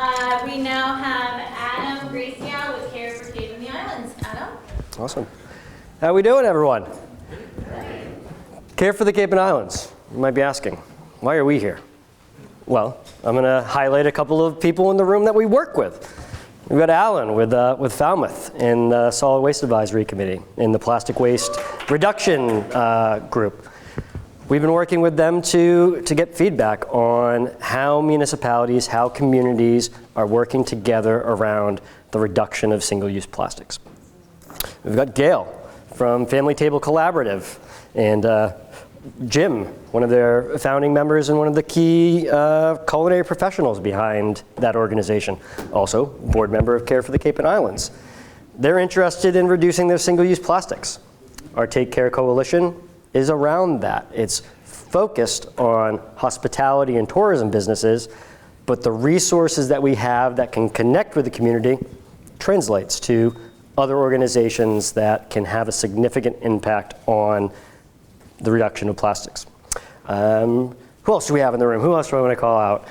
We now have Adam Gracia with Care for Cape and the Islands. Adam? Awesome. How we doing, everyone? Care for the Cape and Islands. You might be asking, why are we here? Well, I'm going to highlight a couple of people in the room that we work with. We've got Alan with Falmouth in the Solid Waste Advisory Committee in the Plastic Waste Reduction Group. We've been working with them to get feedback on how municipalities, how communities are working together around the reduction of single-use plastics. We've got Gail from Family Table Collaborative and Jim, one of their founding members and one of the key culinary professionals behind that organization. Also, board member of Care for the Cape and Islands. They're interested in reducing their single-use plastics. Our Take Care Coalition is around that. It's focused on hospitality and tourism businesses, but the resources that we have that can connect with the community translates to other organizations that can have a significant impact on the reduction of plastics. Who else do we have in the room? Who else do I want to call out?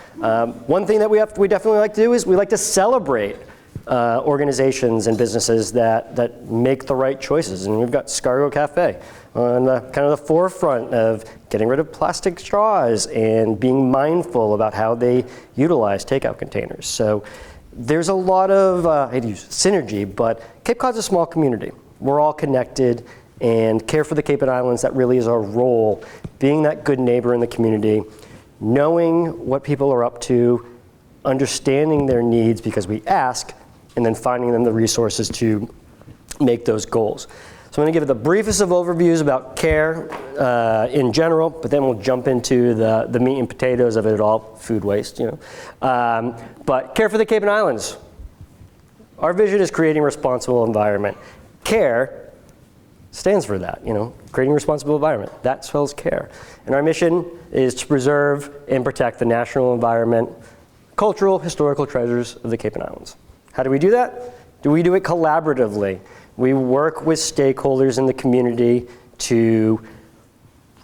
One thing that we definitely like to do is we like to celebrate organizations and businesses that make the right choices. And we've got Scargo Cafe on kind of the forefront of getting rid of plastic straws and being mindful about how they utilize takeout containers. So there's a lot of, I'd use synergy, but Cape Cod's a small community. We're all connected, and Care for the Cape and Islands, that really is our role, being that good neighbor in the community, knowing what people are up to, understanding their needs because we ask, and then finding them the resources to make those goals. So I'm going to give it the briefest of overviews about care in general, but then we'll jump into the meat and potatoes of it all, food waste, you know. But Care for the Cape and Islands. Our vision is creating a responsible environment. Care stands for that, you know, creating a responsible environment. That spells care. And our mission is to preserve and protect the national environment, cultural, historical treasures of the Cape and Islands. How do we do that? We do it collaboratively. We work with stakeholders in the community to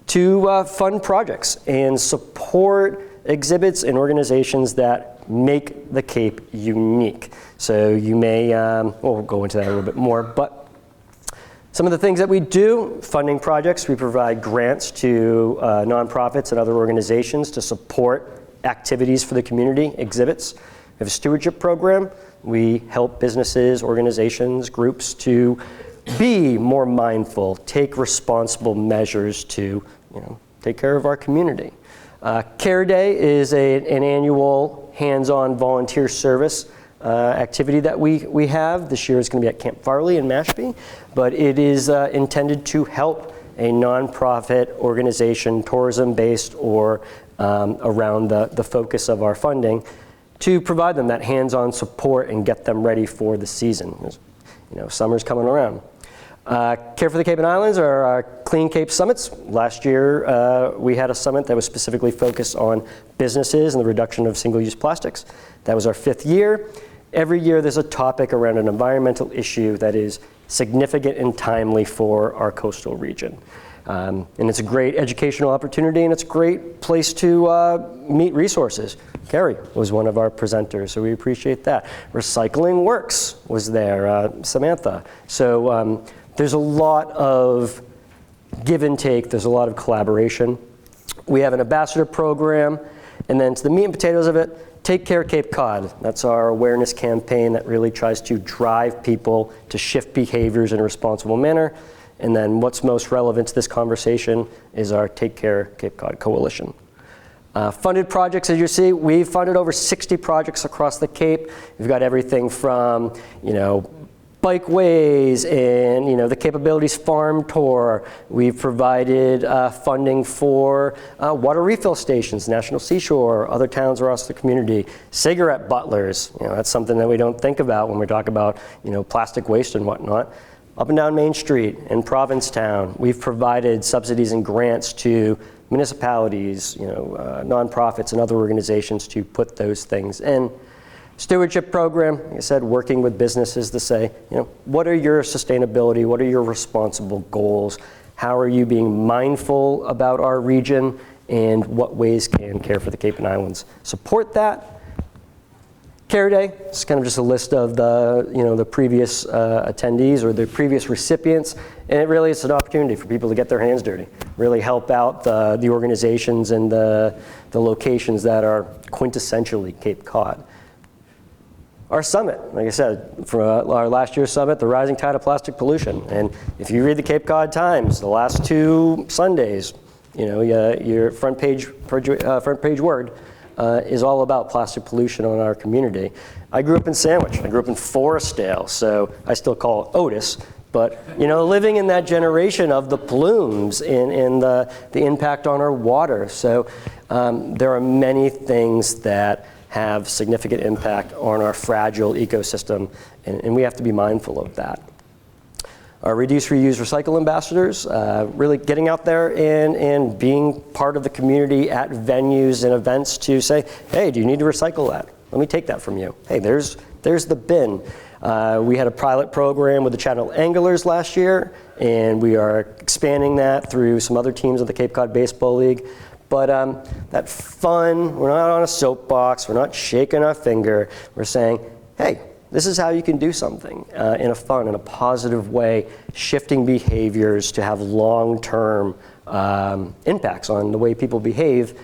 fund projects and support exhibits and organizations that make the Cape unique. So you may, we'll go into that a little bit more, but some of the things that we do, funding projects, we provide grants to nonprofits and other organizations to support activities for the community, exhibits. We have a stewardship program. We help businesses, organizations, groups to be more mindful, take responsible measures to, you know, take care of our community. Care Day is an annual hands-on volunteer service activity that we have. This year is going to be at Camp Farley in Mashpee, but it is intended to help a nonprofit organization, tourism-based or around the focus of our funding, to provide them that hands-on support and get them ready for the season. You know, summer's coming around. Care for the Cape and Islands are our Clean Cape Summits. Last year, we had a summit that was specifically focused on businesses and the reduction of single-use plastics. That was our 5th year. Every year, there's a topic around an environmental issue that is significant and timely for our coastal region. And it's a great educational opportunity, and it's a great place to meet resources. Carrie was one of our presenters, so we appreciate that. Recycling Works was there, Samantha. So there's a lot of give and take. There's a lot of collaboration. We have an ambassador program, and then to the meat and potatoes of it, Take Care Cape Cod. That's our awareness campaign that really tries to drive people to shift behaviors in a responsible manner. And then what's most relevant to this conversation is our Take Care Cape Cod Coalition. Funded projects, as you see, we've funded over 60 projects across the Cape. We've got everything from, you know, bikeways and, you know, the Capabilities Farm Tour. We've provided funding for water refill stations, National Seashore, other towns across the community. Cigarette butlers, you know, that's something that we don't think about when we talk about, you know, plastic waste and whatnot. Up and down Main Street in Provincetown, we've provided subsidies and grants to municipalities, you know, nonprofits and other organizations to put those things in. Stewardship program, like I said, working with businesses to say, you know, what are your sustainability, what are your responsible goals? How are you being mindful about our region, and what ways can Care for the Cape and Islands support that? Care Day, it's kind of just a list of the previous attendees or the previous recipients, and it really is an opportunity for people to get their hands dirty, really help out the organizations and the locations that are quintessentially Cape Cod. Our summit, like I said, for our last year's summit, the rising tide of plastic pollution. And if you read the Cape Cod Times, the last 2 Sundays, your front page word is all about plastic pollution on our community. I grew up in Sandwich. I grew up in Forestdale, so I still call it Otis. But living in that generation of the plumes and the impact on our water. So there are many things that have significant impact on our fragile ecosystem, and we have to be mindful of that. Our Reduce, Reuse, Recycle ambassadors, really getting out there and being part of the community at venues and events to say, hey, do you need to recycle that? Let me take that from you. Hey, there's the bin. We had a pilot program with the Channel Anglers last year, and we are expanding that through some other teams of the Cape Cod Baseball League. But that fun, we're not on a soapbox, we're not shaking our finger, we're saying, hey, this is how you can do something in a fun, in a positive way, shifting behaviors to have long-term impacts on the way people behave.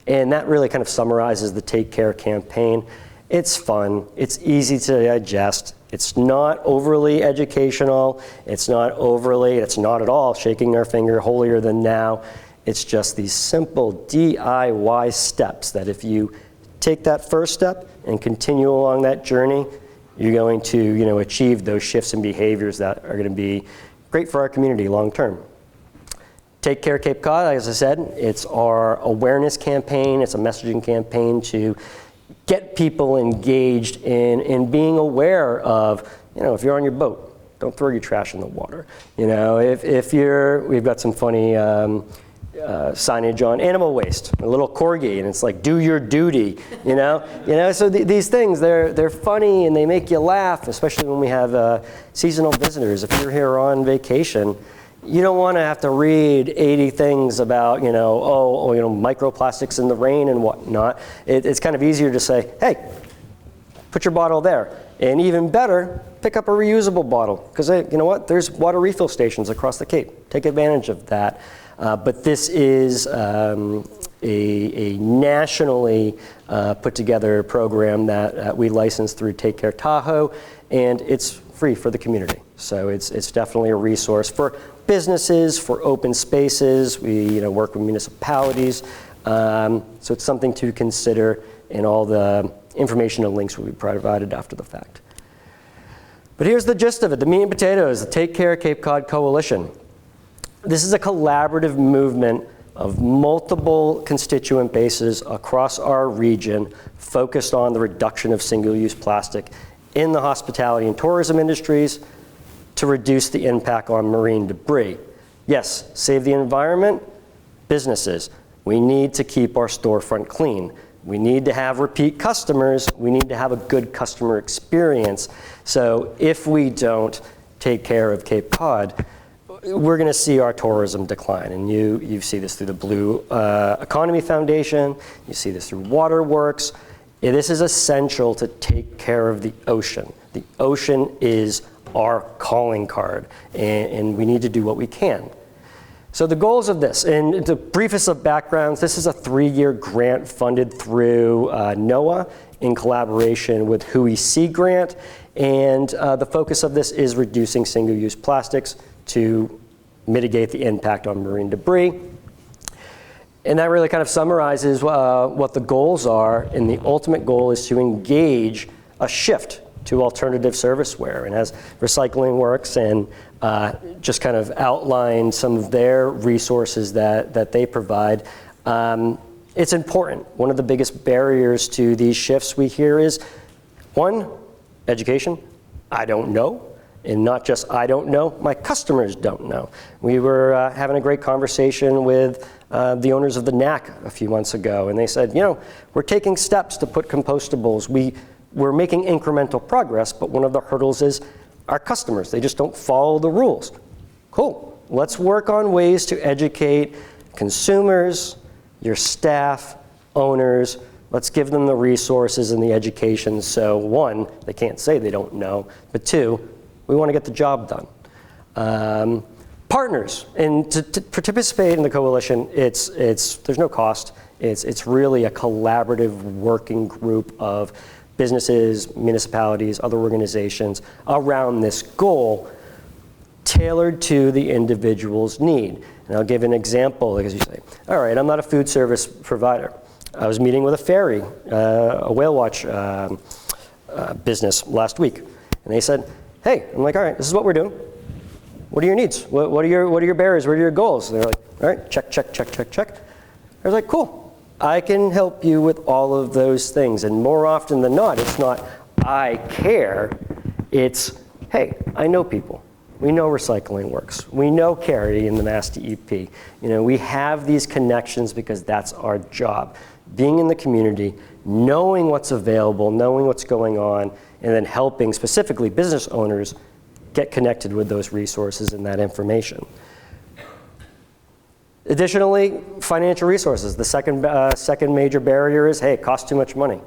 And that really kind of summarizes the Take Care campaign. It's fun, it's easy to digest, it's not overly educational, it's not at all shaking our finger holier than thou. It's just these simple DIY steps that if you take that first step and continue along that journey, you're going to achieve those shifts in behaviors that are going to be great for our community long term. Take Care Cape Cod, as I said, it's our awareness campaign, it's a messaging campaign to get people engaged in being aware of, if you're on your boat, don't throw your trash in the water. We've got some funny signage on animal waste, a little corgi, and it's like, do your duty, So these things, they're funny and they make you laugh, especially when we have seasonal visitors. If you're here on vacation, you don't want to have to read 80 things about, microplastics in the rain and whatnot. It's kind of easier to say, hey, put your bottle there. And even better, pick up a reusable bottle. Because there's water refill stations across the Cape. Take advantage of that. But this is a nationally put together program that we license through Take Care Tahoe, and it's free for the community. So it's definitely a resource for businesses, for open spaces. We work with municipalities. So it's something to consider, and all the information and links will be provided after the fact. But here's the gist of it, the meat and potatoes, the Take Care Cape Cod Coalition. This is a collaborative movement of multiple constituent bases across our region focused on the reduction of single-use plastic in the hospitality and tourism industries to reduce the impact on marine debris. Yes, save the environment, businesses. We need to keep our storefront clean. We need to have repeat customers. We need to have a good customer experience. So if we don't take care of Cape Cod, we're going to see our tourism decline. And you see this through the Blue Economy Foundation. You see this through Waterworks. This is essential to take care of the ocean. The ocean is our calling card, and we need to do what we can. So the goals of this, and the briefest of backgrounds, this is a 3-year grant funded through NOAA in collaboration with WHOI Sea Grant, and the focus of this is reducing single-use plastics to mitigate the impact on marine debris. And that really kind of summarizes what the goals are, and the ultimate goal is to engage a shift to alternative serviceware. And as Recycling Works and just kind of outline some of their resources that they provide, it's important. One of the biggest barriers to these shifts we hear is, one, education. I don't know. And not just I don't know, my customers don't know. We were having a great conversation with the owners of the NAC a few months ago, and they said, we're taking steps to put compostables. We're making incremental progress, but one of the hurdles is our customers. They just don't follow the rules. Cool. Let's work on ways to educate consumers, your staff, owners, Let's give them the resources and the education so, one, they can't say they don't know, but two, we want to get the job done. Partners, and to participate in the coalition, there's no cost. It's really a collaborative working group of businesses, municipalities, other organizations around this goal, tailored to the individual's need. And I'll give an example, because you say, all right, I'm not a food service provider. I was meeting with a ferry, a whale watch business last week, and they said, hey, I'm like, all right, this is what we're doing. What are your needs? What are your barriers? What are your goals? And they're like, all right, check, check, check, check, check. I was like, cool. I can help you with all of those things. And more often than not, it's not, I care. It's, hey, I know people. We know recycling works. We know Carrie in the Mass DEP. We have these connections because that's our job. Being in the community, knowing what's available, knowing what's going on, and then helping specifically business owners get connected with those resources and that information. Additionally, financial resources. The second major barrier is, hey, it costs too much money.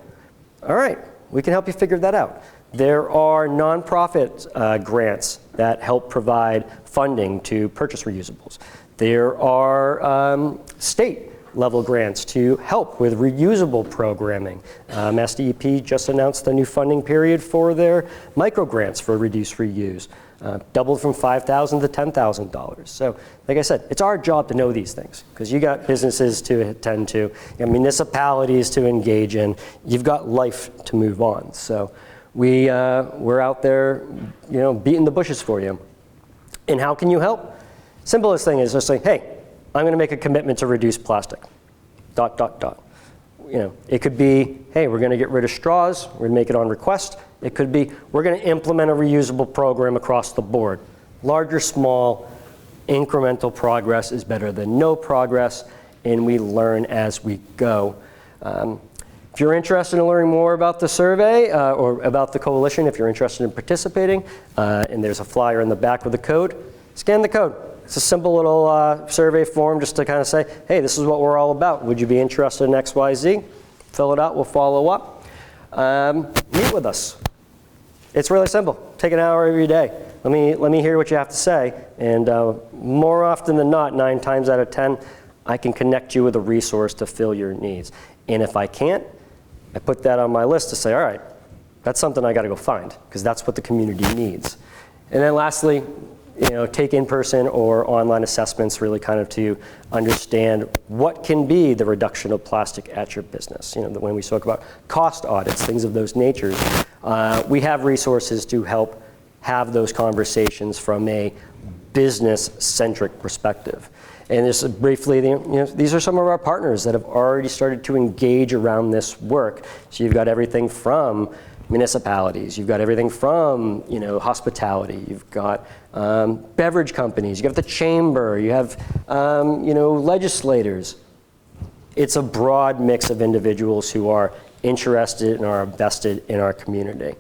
All right, we can help you figure that out. There are nonprofit grants that help provide funding to purchase reusables. There are state-level grants to help with reusable programming. Mass DEP just announced the new funding period for their micro grants for reduce reuse. Doubled from $5,000 to $10,000. So, like I said, it's our job to know these things, because you got businesses to attend to, you got municipalities to engage in, you've got life to move on. So we're out there, beating the bushes for you. And how can you help? Simplest thing is just say, hey, I'm going to make a commitment to reduce plastic. ... It could be, hey, we're going to get rid of straws. We're going to make it on request. It could be, we're going to implement a reusable program across the board. Large or small, incremental progress is better than no progress, and we learn as we go. If you're interested in learning more about the survey or about the coalition, if you're interested in participating, and there's a flyer in the back with the code, scan the code. It's a simple little survey form just to kind of say, hey, this is what we're all about. Would you be interested in X, Y, Z? Fill it out, we'll follow up. Meet with us. It's really simple. Take an hour every day. Let me hear what you have to say. And more often than not, 9 times out of 10, I can connect you with a resource to fill your needs. And if I can't, I put that on my list to say, all right, that's something I got to go find, because that's what the community needs. And then lastly, take in-person or online assessments really kind of to understand what can be the reduction of plastic at your business. When we talk about cost audits, things of those natures, we have resources to help have those conversations from a business-centric perspective. And just briefly, these are some of our partners that have already started to engage around this work. So you've got everything from municipalities, you've got everything from hospitality, you've got beverage companies, you have the chamber, you have legislators. It's a broad mix of individuals who are interested and are invested in our community.